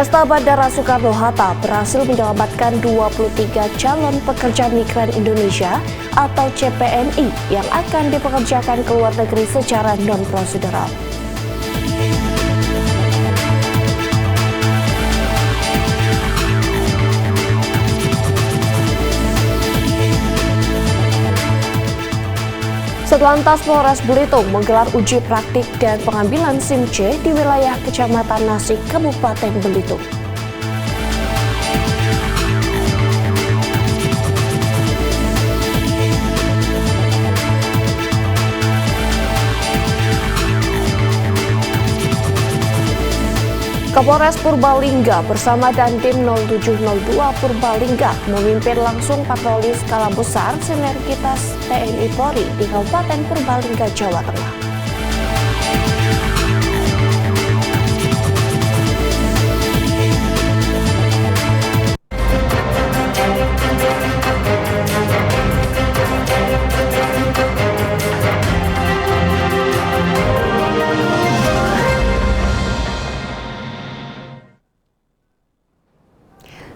Polresta Bandara Soekarno-Hatta berhasil menyelamatkan 23 calon pekerja migran Indonesia atau CPMI yang akan dipekerjakan ke luar negeri secara non-prosedural. Satlantas Polres Belitung menggelar uji praktik dan pengambilan SIM C di wilayah Kecamatan Nasik, Kabupaten Belitung. Kapolres Purbalingga bersama Dandim 0702 Purbalingga memimpin langsung patroli skala besar sinergitas TNI Polri di Kabupaten Purbalingga, Jawa Tengah.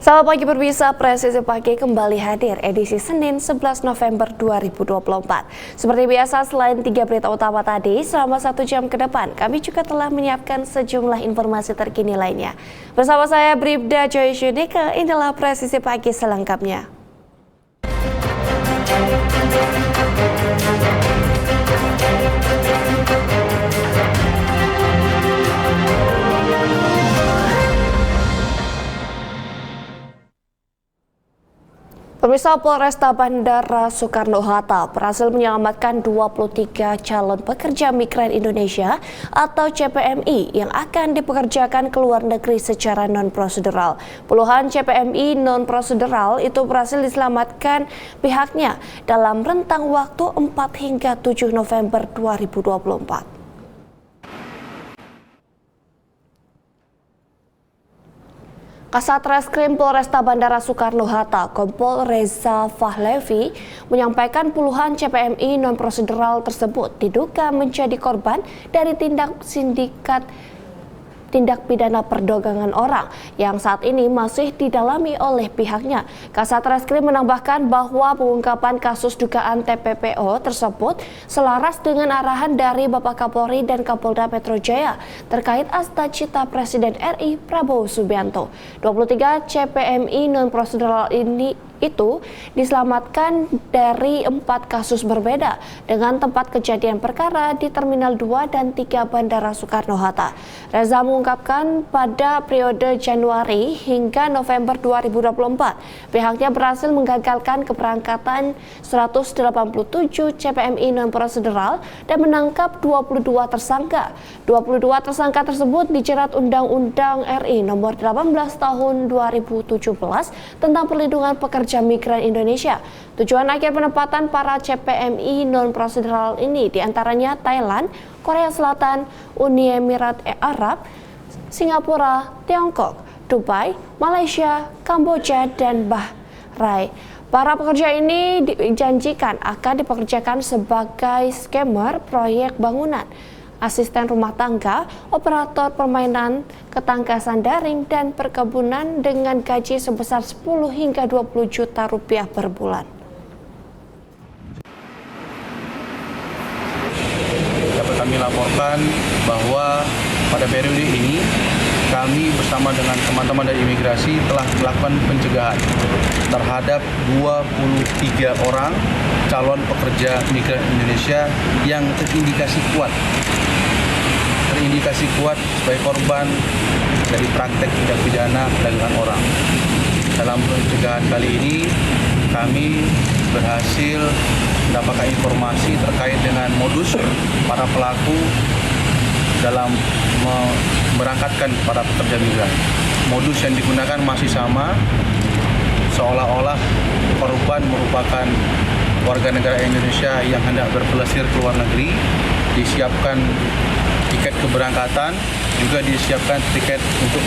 Selamat pagi pemirsa, Presisi Pagi kembali hadir edisi Senin 11 November 2024. Seperti biasa, selain 3 berita utama tadi, selama 1 jam ke depan kami juga telah menyiapkan sejumlah informasi terkini lainnya. Bersama saya Bribda Joy Syudika, inilah Presisi Pagi selengkapnya. Pemirsa, Polresta Bandara Soekarno-Hatta berhasil menyelamatkan 23 calon pekerja migran Indonesia atau CPMI yang akan dipekerjakan ke luar negeri secara non-prosedural. Puluhan CPMI non-prosedural itu berhasil diselamatkan pihaknya dalam rentang waktu 4 hingga 7 November 2024. Kasat Reskrim Polresta Bandara Soekarno-Hatta, Kompol Reza Fahlevi, menyampaikan puluhan CPMI non-prosedural tersebut diduga menjadi korban dari tindak pidana perdagangan orang yang saat ini masih didalami oleh pihaknya. Kasat Reskrim menambahkan bahwa pengungkapan kasus dugaan TPPO tersebut selaras dengan arahan dari Bapak Kapolri dan Kapolda Metro Jaya terkait Astacita Presiden RI Prabowo Subianto. 23 CPMI non-prosedural itu diselamatkan dari 4 kasus berbeda dengan tempat kejadian perkara di Terminal 2 dan 3 Bandara Soekarno-Hatta. Reza mengungkapkan pada periode Januari hingga November 2024, pihaknya berhasil menggagalkan keberangkatan 187 CPMI non-prosedural dan menangkap 22 tersangka. 22 tersangka tersebut dijerat Undang-Undang RI Nomor 18 Tahun 2017 tentang perlindungan pekerja migran Indonesia. Tujuan akhir penempatan para CPMI non-prosedural ini diantaranya Thailand, Korea Selatan, Uni Emirat Arab, Singapura, Tiongkok, Dubai, Malaysia, Kamboja, dan Bahrain. Para pekerja ini dijanjikan akan dipekerjakan sebagai scammer proyek bangunan, asisten rumah tangga, operator permainan, ketangkasan daring, dan perkebunan dengan gaji sebesar 10 hingga 20 juta rupiah per bulan. Dapat kami laporkan bahwa pada periode ini kami bersama dengan teman-teman dari imigrasi telah melakukan pencegahan terhadap 23 orang calon pekerja migran Indonesia yang terindikasi kuat sebagai korban dari praktek tindak pidana perdagangan orang. Dalam pencegahan kali ini kami berhasil mendapatkan informasi terkait dengan modus para pelaku dalam memberangkatkan para pekerja migran. Modus yang digunakan masih sama, seolah-olah korban merupakan warga negara Indonesia yang hendak berpelesir ke luar negeri, disiapkan tiket keberangkatan, juga disiapkan tiket untuk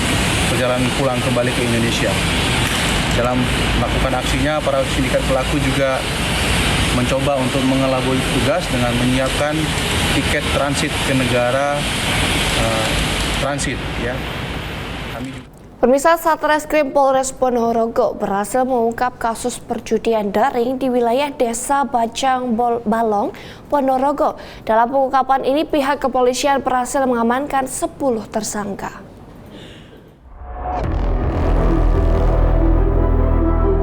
perjalanan pulang kembali ke Indonesia. Dalam melakukan aksinya, para sindikat pelaku juga mencoba untuk mengelabui tugas dengan menyiapkan tiket transit ke negara transit, ya. Pemirsa, Satreskrim Polres Ponorogo berhasil mengungkap kasus perjudian daring di wilayah Desa Bajang Balong, Ponorogo. Dalam pengungkapan ini, pihak kepolisian berhasil mengamankan 10 tersangka.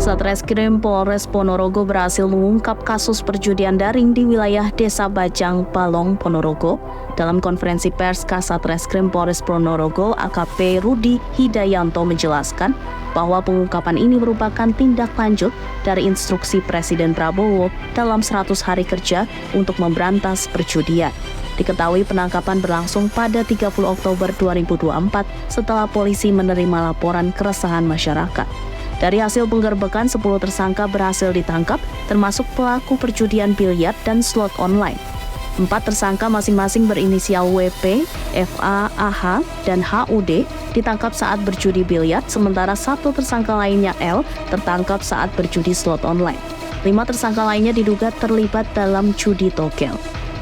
Satreskrim Polres Ponorogo berhasil mengungkap kasus perjudian daring di wilayah Desa Bajang Balong, Ponorogo. Dalam konferensi pers, Kasatreskrim Polres Ponorogo AKP Rudi Hidayanto menjelaskan bahwa pengungkapan ini merupakan tindak lanjut dari instruksi Presiden Prabowo dalam 100 hari kerja untuk memberantas perjudian. Diketahui penangkapan berlangsung pada 30 Oktober 2024 setelah polisi menerima laporan keresahan masyarakat. Dari hasil penggerbekan, 10 tersangka berhasil ditangkap, termasuk pelaku perjudian biliar dan slot online. 4 tersangka masing-masing berinisial WP, FA, AH, dan HUD ditangkap saat berjudi biliar, sementara 1 tersangka lainnya L tertangkap saat berjudi slot online. 5 tersangka lainnya diduga terlibat dalam judi togel.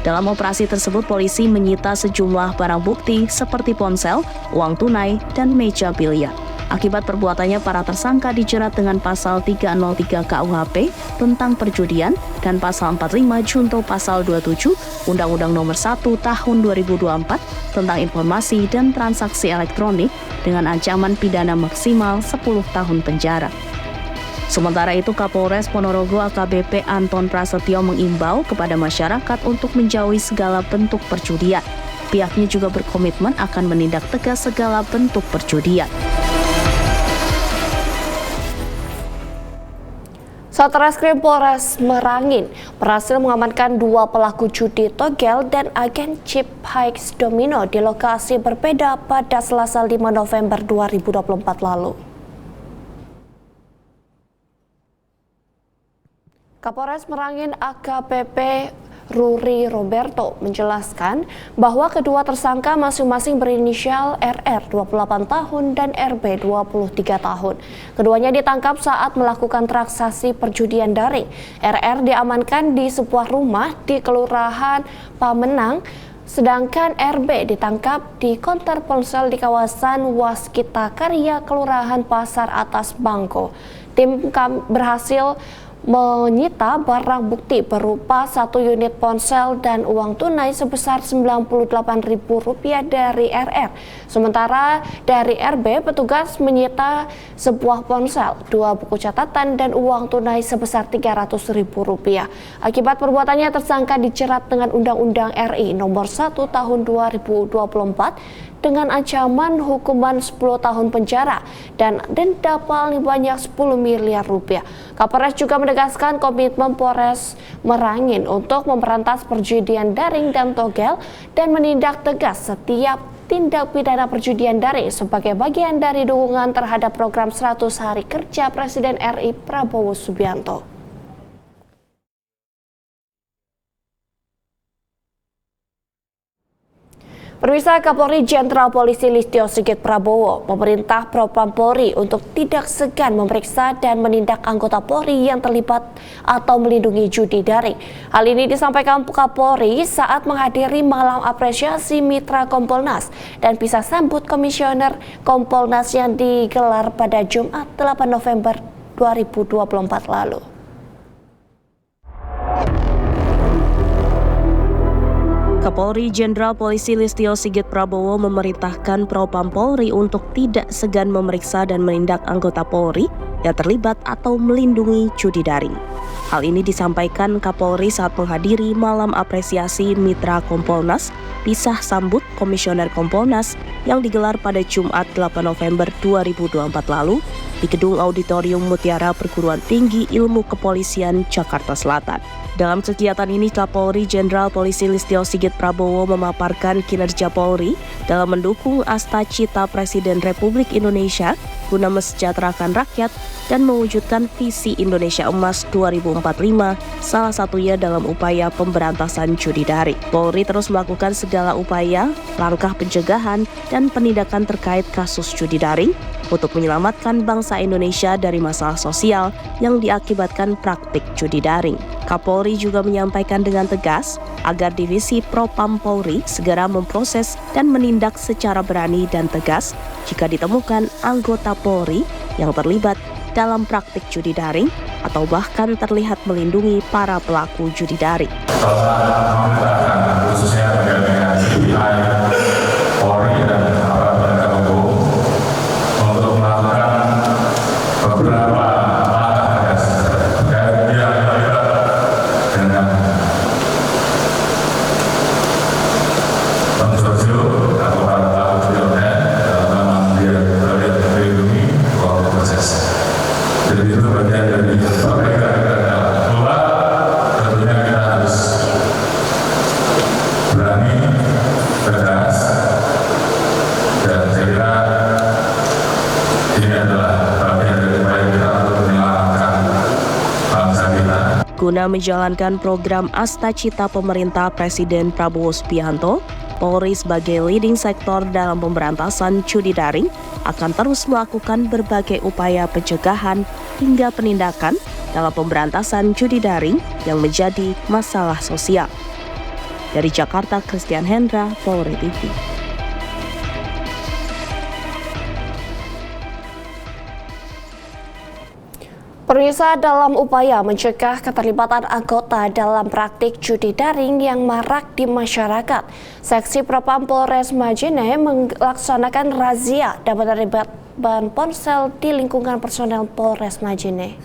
Dalam operasi tersebut, polisi menyita sejumlah barang bukti seperti ponsel, uang tunai, dan meja biliar. Akibat perbuatannya, para tersangka dijerat dengan pasal 303 KUHP tentang perjudian dan pasal 45 junto pasal 27 Undang-Undang Nomor 1 Tahun 2024 tentang informasi dan transaksi elektronik dengan ancaman pidana maksimal 10 tahun penjara. Sementara itu, Kapolres Ponorogo AKBP Anton Prasetyo mengimbau kepada masyarakat untuk menjauhi segala bentuk perjudian. Pihaknya juga berkomitmen akan menindak tegas segala bentuk perjudian. Satreskrim Polres Merangin berhasil mengamankan 2 pelaku judi togel dan agen chip Hikes Domino di lokasi berbeda pada Selasa 5 November 2024 lalu. Kapolres Merangin AKBP Ruri Roberto menjelaskan bahwa kedua tersangka masing-masing berinisial RR 28 tahun dan RB 23 tahun. Keduanya ditangkap saat melakukan transaksi perjudian daring. RR diamankan di sebuah rumah di Kelurahan Pamenang, sedangkan RB ditangkap di konter ponsel di kawasan Waskita Karya, Kelurahan Pasar Atas Bangko. Tim berhasil menyita barang bukti berupa 1 unit ponsel dan uang tunai sebesar Rp98.000 dari RR. Sementara dari RB, petugas menyita sebuah ponsel, 2 buku catatan dan uang tunai sebesar Rp300.000. Akibat perbuatannya, tersangka dijerat dengan Undang-Undang RI Nomor 1 Tahun 2024 dengan ancaman hukuman 10 tahun penjara dan denda paling banyak Rp10 miliar. Kapolres juga menegaskan komitmen Polres Merangin untuk memberantas perjudian daring dan togel dan menindak tegas setiap tindak pidana perjudian daring sebagai bagian dari dukungan terhadap program 100 hari kerja Presiden RI Prabowo Subianto. Pemirsa, Kapolri Jenderal Polisi Listio Sigit Prabowo memerintah Propam Polri untuk tidak segan memeriksa dan menindak anggota Polri yang terlibat atau melindungi judi daring. Hal ini disampaikan Kapolri saat menghadiri malam apresiasi Mitra Kompolnas dan pisah sambut Komisioner Kompolnas yang digelar pada Jumat 8 November 2024 lalu. Kapolri Jenderal Polisi Listio Sigit Prabowo memerintahkan Propam Polri untuk tidak segan memeriksa dan menindak anggota Polri yang terlibat atau melindungi judi daring. Hal ini disampaikan Kapolri saat menghadiri malam apresiasi Mitra Kompolnas pisah sambut Komisioner Kompolnas yang digelar pada Jumat 8 November 2024 lalu di Gedung Auditorium Mutiara Perguruan Tinggi Ilmu Kepolisian Jakarta Selatan. Dalam kegiatan ini, Kapolri Jenderal Polisi Listio Sigit Prabowo memaparkan kinerja Polri dalam mendukung Asta-Cita Presiden Republik Indonesia guna mesejahterakan rakyat dan mewujudkan visi Indonesia Emas 2045, salah satunya dalam upaya pemberantasan judi daring. Polri terus melakukan segala upaya, langkah pencegahan, dan penindakan terkait kasus judi daring untuk menyelamatkan bangsa Indonesia dari masalah sosial yang diakibatkan praktik judi daring. Kapolri juga menyampaikan dengan tegas agar Divisi Propam Polri segera memproses dan menindak secara berani dan tegas jika ditemukan anggota Polri yang terlibat dalam praktik judi daring atau bahkan terlihat melindungi para pelaku judi daring. Khususnya terkait dengan CPI, Polri dan aparat penegak hukum untuk melakukan beberapa langkah tegas terkait pihak terlibat dengan konsorsium atau para pelaku judi online dalam dia terlihat melindungi proses proses. Jadi itu bagian dari perbaikan dan keluar. Tentunya kita harus berani, tegas, dan saya kira ini adalah bagian dari upaya kita untuk menyelamatkan bangsa kita. Guna menjalankan program Astacita pemerintah Presiden Prabowo Subianto, Polri sebagai leading sektor dalam pemberantasan judi daring akan terus melakukan berbagai upaya pencegahan hingga penindakan dalam pemberantasan judi daring yang menjadi masalah sosial. Dari Jakarta, Christian Hendra, Polri TV. Pemirsa, dalam upaya mencegah keterlibatan anggota dalam praktik judi daring yang marak di masyarakat, Seksi Propam Polres Majene melaksanakan razia dan menerima ban ponsel di lingkungan personel Polres Majene.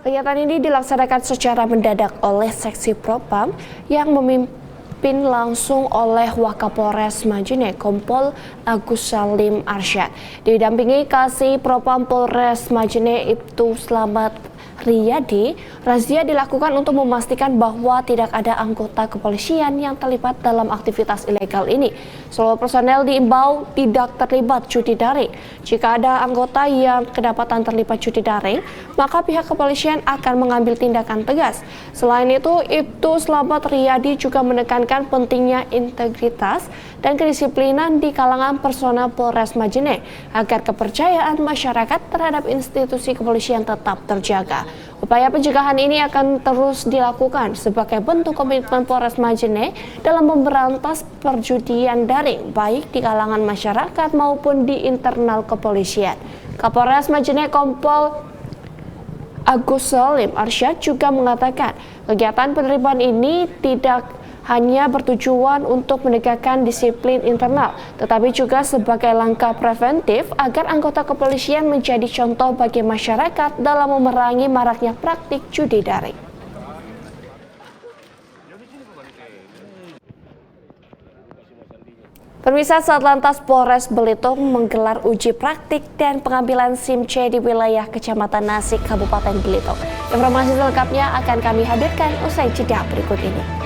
Kegiatan ini dilaksanakan secara mendadak oleh Seksi Propam yang memimpin langsung oleh Wakapolres Majene Kompol Agus Salim Arsyad. Didampingi Kasih Propam Polres Majene Ibtu Slamet Riyadi, razia dilakukan untuk memastikan bahwa tidak ada anggota kepolisian yang terlibat dalam aktivitas ilegal ini. Seluruh personel diimbau tidak terlibat judi daring. Jika ada anggota yang kedapatan terlibat judi daring, maka pihak kepolisian akan mengambil tindakan tegas. Selain itu, Ibtu Slamet Riyadi juga menekankan pentingnya integritas dan kedisiplinan di kalangan personel Polres Majene agar kepercayaan masyarakat terhadap institusi kepolisian tetap terjaga. Upaya pencegahan ini akan terus dilakukan sebagai bentuk komitmen Polres Majene dalam memberantas perjudian daring baik di kalangan masyarakat maupun di internal kepolisian. Kapolres Majene Kompol Agus Salim Arsyad juga mengatakan kegiatan penerimaan ini tidak hanya bertujuan untuk menegakkan disiplin internal, tetapi juga sebagai langkah preventif agar anggota kepolisian menjadi contoh bagi masyarakat dalam memerangi maraknya praktik judi daring. Pemirsa, Satlantas Polres Belitung menggelar uji praktik dan pengambilan SIM C di wilayah Kecamatan Nasik, Kabupaten Belitung. Informasi selengkapnya akan kami hadirkan usai jeda berikut ini.